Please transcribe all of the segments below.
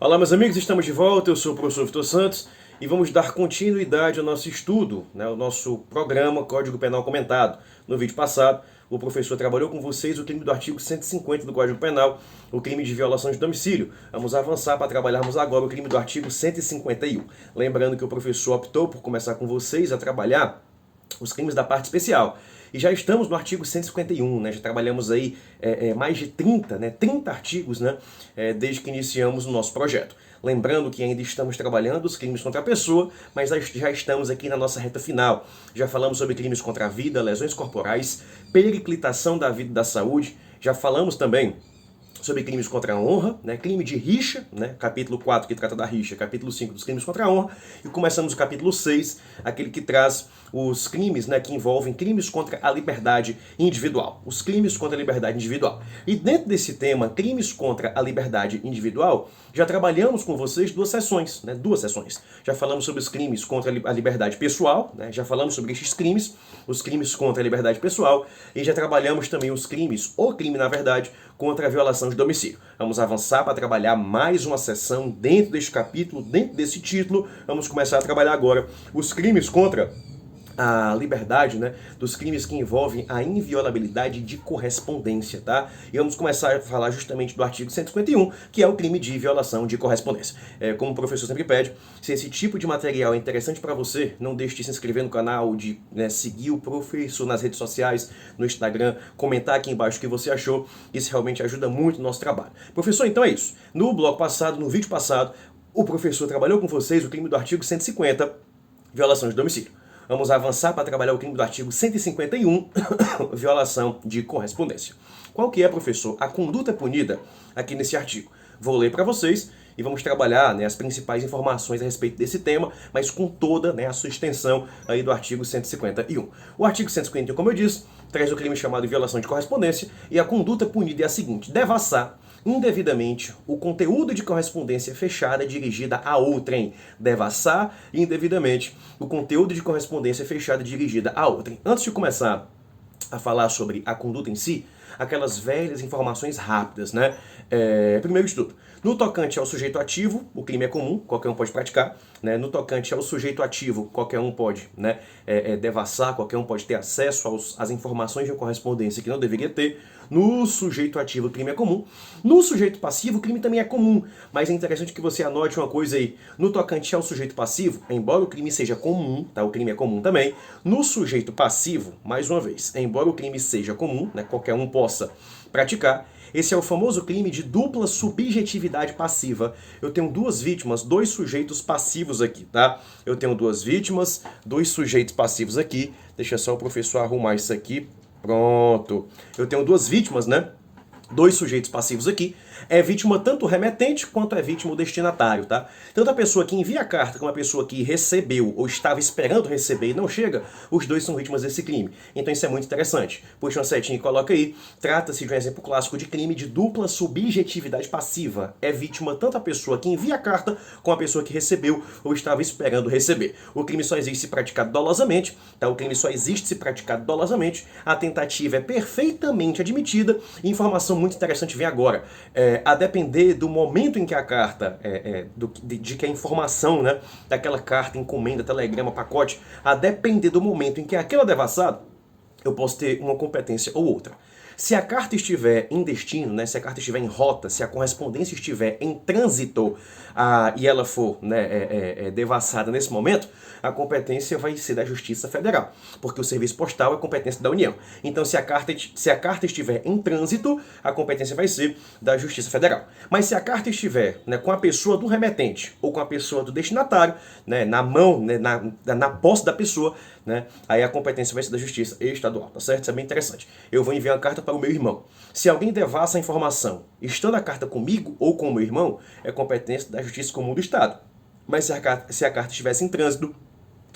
Olá, meus amigos, estamos de volta. Eu sou o professor Vitor Santos e vamos dar continuidade ao nosso estudo, ao nosso programa Código Penal Comentado. No vídeo passado, o professor trabalhou com vocês o crime do artigo 150 do Código Penal, o crime de violação de domicílio. Vamos avançar para trabalharmos agora o crime do artigo 151. Lembrando que o professor optou por começar com vocês a trabalhar os crimes da parte especial. E já estamos no artigo 151, já trabalhamos aí mais de 30 artigos, desde que iniciamos o nosso projeto. Lembrando que ainda estamos trabalhando os crimes contra a pessoa, mas já estamos aqui na nossa reta final. Já falamos sobre crimes contra a vida, lesões corporais, periclitação da vida e da saúde. Já falamos também sobre crimes contra a honra, crime de rixa, capítulo 4 que trata da rixa, capítulo 5 dos crimes contra a honra, e começamos o capítulo 6, aquele que traz os crimes que envolvem crimes contra a liberdade individual. Os crimes contra a liberdade individual. E dentro desse tema, crimes contra a liberdade individual, já trabalhamos com vocês duas sessões. Já falamos sobre os crimes contra a liberdade pessoal, já falamos sobre estes crimes, os crimes contra a liberdade pessoal, e já trabalhamos também os crimes, o crime na verdade, contra a violação de domicílio. Vamos avançar para trabalhar mais uma sessão dentro deste capítulo, dentro desse título. Vamos começar a trabalhar agora os crimes contra a liberdade, dos crimes que envolvem a inviolabilidade de correspondência, tá? E vamos começar a falar justamente do artigo 151, que é o crime de violação de correspondência. Como o professor sempre pede, se esse tipo de material é interessante para você, não deixe de se inscrever no canal, de seguir o professor nas redes sociais, no Instagram, comentar aqui embaixo o que você achou. Isso realmente ajuda muito no nosso trabalho. Professor, então é isso. No bloco passado, no vídeo passado, o professor trabalhou com vocês o crime do artigo 150, violação de domicílio. Vamos avançar para trabalhar o crime do artigo 151, violação de correspondência. Qual que é, professor, a conduta punida aqui nesse artigo? Vou ler para vocês e vamos trabalhar as principais informações a respeito desse tema, mas com toda a sua extensão aí do artigo 151. O artigo 151, como eu disse, traz o crime chamado de violação de correspondência e a conduta punida é a seguinte: devassar indevidamente o conteúdo de correspondência fechada dirigida a outrem. Devassar indevidamente o conteúdo de correspondência fechada dirigida a outrem. Antes de começar a falar sobre a conduta em si, aquelas velhas informações rápidas, primeiro de tudo, no tocante ao sujeito ativo, o crime é comum, qualquer um pode praticar, No tocante ao sujeito ativo, qualquer um pode devassar, qualquer um pode ter acesso às informações de correspondência que não deveria ter. No sujeito ativo, o crime é comum. No sujeito passivo, o crime também é comum, mas é interessante que você anote uma coisa aí. No tocante ao sujeito passivo, embora o crime seja comum, tá? O crime é comum também. No sujeito passivo, mais uma vez, embora o crime seja comum, qualquer um possa praticar, esse é o famoso crime de dupla subjetividade passiva. Eu tenho duas vítimas, dois sujeitos passivos aqui, tá? Eu tenho duas vítimas, dois sujeitos passivos aqui. Deixa só o professor arrumar isso aqui. Pronto. Eu tenho duas vítimas, Dois sujeitos passivos aqui. É vítima tanto o remetente quanto é vítima o destinatário, tá? Tanto a pessoa que envia a carta como a pessoa que recebeu ou estava esperando receber e não chega, os dois são vítimas desse crime. Então isso é muito interessante. Puxa uma setinha e coloca aí. Trata-se de um exemplo clássico de crime de dupla subjetividade passiva. É vítima tanto a pessoa que envia a carta como a pessoa que recebeu ou estava esperando receber. O crime só existe se praticado dolosamente, tá? O crime só existe se praticado dolosamente. A tentativa é perfeitamente admitida. Informação muito interessante vem agora. A depender do momento em que a carta, de que a informação, daquela carta, encomenda, telegrama, pacote, a depender do momento em que aquilo é devassado, eu posso ter uma competência ou outra. Se a carta estiver em destino, se a carta estiver em rota, se a correspondência estiver em trânsito e ela for devassada nesse momento, a competência vai ser da Justiça Federal, porque o serviço postal é competência da União. Então, se a carta estiver em trânsito, a competência vai ser da Justiça Federal. Mas se a carta estiver com a pessoa do remetente ou com a pessoa do destinatário, na mão, na posse da pessoa, aí a competência vai ser da Justiça Estadual, tá certo? Isso é bem interessante. Eu vou enviar uma carta para o meu irmão. Se alguém devassa a informação, estando a carta comigo ou com o meu irmão, é competência da Justiça Comum do Estado. Mas se a carta estivesse em trânsito,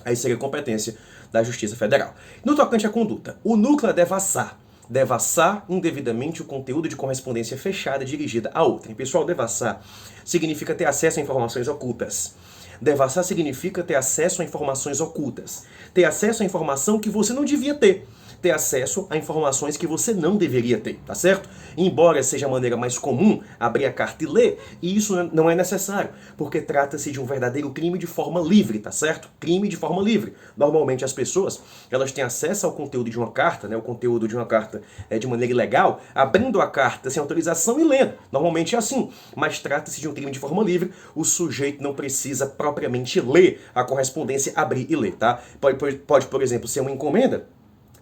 aí seria competência da Justiça Federal. No tocante à conduta, o núcleo é devassar. Devassar indevidamente o conteúdo de correspondência fechada dirigida a outrem. Pessoal, devassar significa ter acesso a informações ocultas. Devassar significa ter acesso a informações ocultas. Ter acesso a informação que você não devia ter. ter acesso a informações que você não deveria ter, tá certo? Embora seja a maneira mais comum abrir a carta e ler, e isso não é necessário, porque trata-se de um verdadeiro crime de forma livre, tá certo? Crime de forma livre. Normalmente as pessoas, elas têm acesso ao conteúdo de uma carta, né, o conteúdo de uma carta de maneira ilegal, abrindo a carta sem autorização e lendo. Normalmente é assim, mas trata-se de um crime de forma livre, o sujeito não precisa propriamente ler a correspondência, abrir e ler, tá? Pode, por exemplo, ser uma encomenda,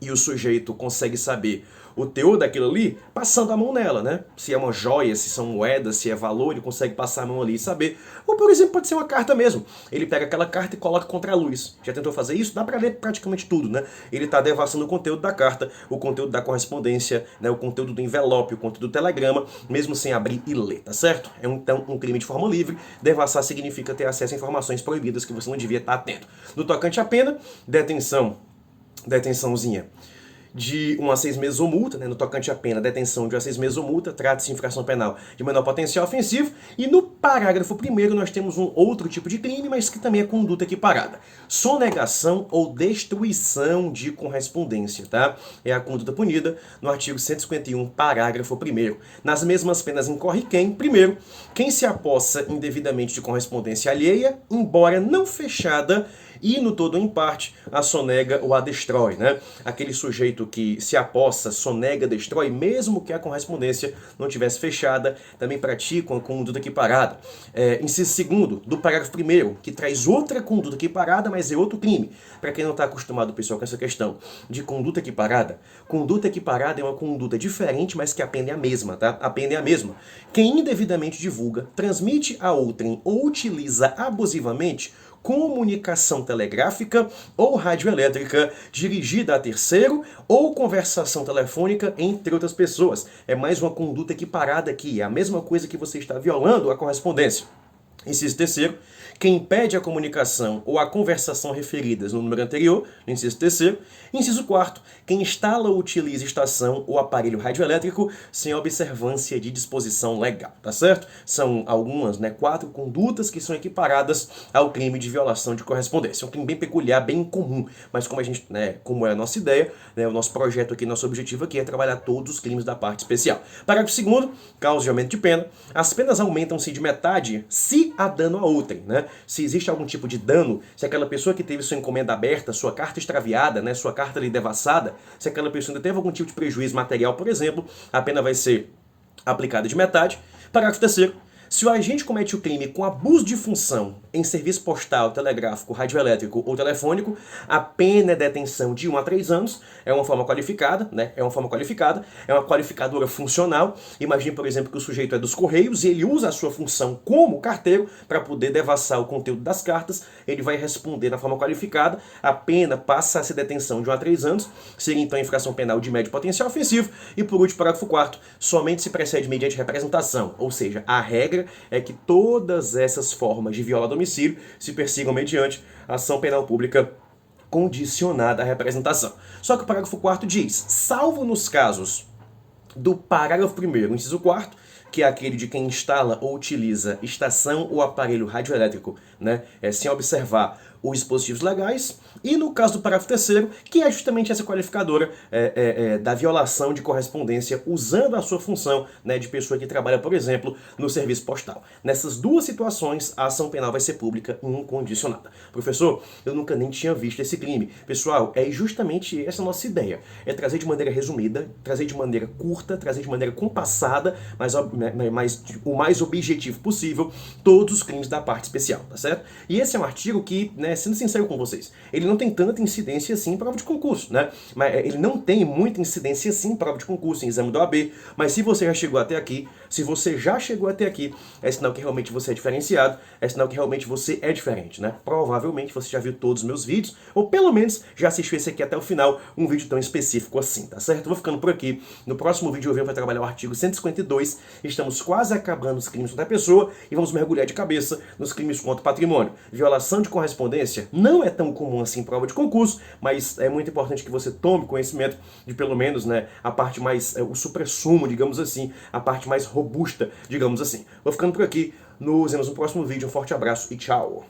e o sujeito consegue saber o teor daquilo ali passando a mão nela, né? Se é uma joia, se são moedas, se é valor, ele consegue passar a mão ali e saber. Ou, por exemplo, pode ser uma carta mesmo. Ele pega aquela carta e coloca contra a luz. Já tentou fazer isso? Dá pra ler praticamente tudo, né? Ele tá devassando o conteúdo da carta, o conteúdo da correspondência, né? O conteúdo do envelope, o conteúdo do telegrama, mesmo sem abrir e ler, tá certo? É então um crime de forma livre. Devassar significa ter acesso a informações proibidas que você não devia estar atento. No tocante à pena, detençãozinha de 1 a 6 meses ou multa, né? No tocante à pena, detenção de 1 a 6 meses ou multa, trata-se de infração penal de menor potencial ofensivo, e no parágrafo 1º nós temos um outro tipo de crime, mas que também é conduta equiparada. Sonegação ou destruição de correspondência, tá? É a conduta punida no artigo 151, parágrafo 1º. Nas mesmas penas incorre quem? Primeiro, quem se apossa indevidamente de correspondência alheia, embora não fechada, e no todo ou em parte, a sonega ou a destrói, né? Aquele sujeito que se apossa, sonega, destrói, mesmo que a correspondência não tivesse fechada, também pratica uma conduta equiparada. Inciso segundo, do parágrafo 1º, que traz outra conduta equiparada, mas é outro crime. Para quem não está acostumado, pessoal, com essa questão de conduta equiparada é uma conduta diferente, mas que a pena é a mesma, tá? A pena é a mesma. Quem indevidamente divulga, transmite a outrem ou utiliza abusivamente comunicação telegráfica ou radioelétrica dirigida a terceiro ou conversação telefônica entre outras pessoas. É mais uma conduta equiparada aqui, é a mesma coisa que você está violando a correspondência. Inciso terceiro, quem impede a comunicação ou a conversação referidas no número anterior, no inciso terceiro. Inciso quarto, quem instala ou utiliza estação ou aparelho radioelétrico sem observância de disposição legal, tá certo? São algumas, 4 condutas que são equiparadas ao crime de violação de correspondência. É um crime bem peculiar, bem comum, mas como a gente, como é a nossa ideia, o nosso projeto aqui, nosso objetivo aqui é trabalhar todos os crimes da parte especial. Parágrafo 2º, causa de aumento de pena. As penas aumentam-se de metade se há dano a outrem, né? Se existe algum tipo de dano, se aquela pessoa que teve sua encomenda aberta, sua carta extraviada, sua carta ali devassada, se aquela pessoa ainda teve algum tipo de prejuízo material, por exemplo, a pena vai ser aplicada de metade. Parágrafo 3º. Se o agente comete o crime com abuso de função em serviço postal, telegráfico, radioelétrico ou telefônico, a pena é detenção de 1 a 3 anos. É uma forma qualificada, é uma qualificadora funcional. Imagine, por exemplo, que o sujeito é dos Correios e ele usa a sua função como carteiro para poder devassar o conteúdo das cartas. Ele vai responder na forma qualificada. A pena passa a ser detenção de 1 a 3 anos. Seria então infração penal de médio potencial ofensivo. E por último, parágrafo 4º, somente se procede mediante representação, ou seja, a regra é que todas essas formas de violar domicílio se persigam mediante ação penal pública condicionada à representação. Só que o parágrafo 4º diz, salvo nos casos do parágrafo 1º, inciso 4º, que é aquele de quem instala ou utiliza estação ou aparelho radioelétrico, sem observar os dispositivos legais, e no caso do parágrafo 3º, que é justamente essa qualificadora da violação de correspondência usando a sua função de pessoa que trabalha, por exemplo, no serviço postal. Nessas duas situações, a ação penal vai ser pública e incondicionada. Professor, eu nunca nem tinha visto esse crime. Pessoal, é justamente essa a nossa ideia. É trazer de maneira resumida, trazer de maneira curta, trazer de maneira compassada, mas o mais objetivo possível, todos os crimes da parte especial, tá certo? E esse é um artigo que, sendo sincero com vocês, ele não tem tanta incidência assim em prova de concurso, Mas ele não tem muita incidência assim em prova de concurso, em exame do OAB, mas se você já chegou até aqui, é sinal que realmente você é diferenciado, é sinal que realmente você é diferente, Provavelmente você já viu todos os meus vídeos, ou pelo menos já assistiu esse aqui até o final, um vídeo tão específico assim, tá certo? Vou ficando por aqui. No próximo vídeo eu venho para trabalhar o artigo 152, estamos quase acabando os crimes contra a pessoa e vamos mergulhar de cabeça nos crimes contra o patrimônio. Violação de correspondência não é tão comum assim em prova de concurso, mas é muito importante que você tome conhecimento de pelo menos a parte mais, o suprassumo, digamos assim, a parte mais robusta, digamos assim. Vou ficando por aqui, nos vemos no próximo vídeo, um forte abraço e tchau!